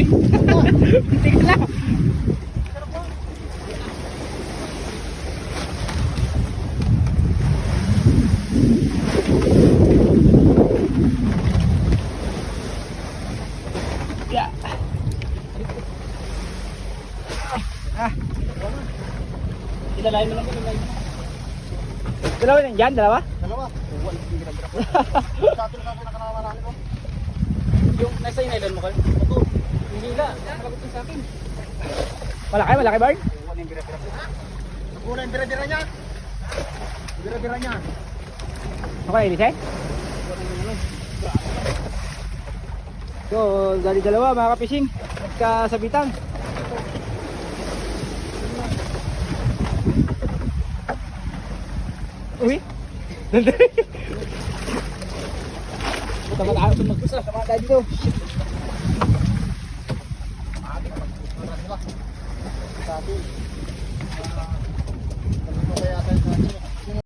eh. Tingnan lang. Yeah. Ilalain mo lang po. Dalawa yan dyan? Dalawa? Dalawa. Sabi na nakarami ko. Yung nasa inailan mo kayo? Ito. Hindi na. Nakalagot yung sa akin. Malaki? Malaki Barn? Wala yung bira-bira. Wala yung bira-bira niya. Bira-bira niya. Ako na ilis eh? So, dali dalawa mga kapising. Nagkasabitan. Uy! Puta ka tayo magpusa. Sama tayo dito. Sabi.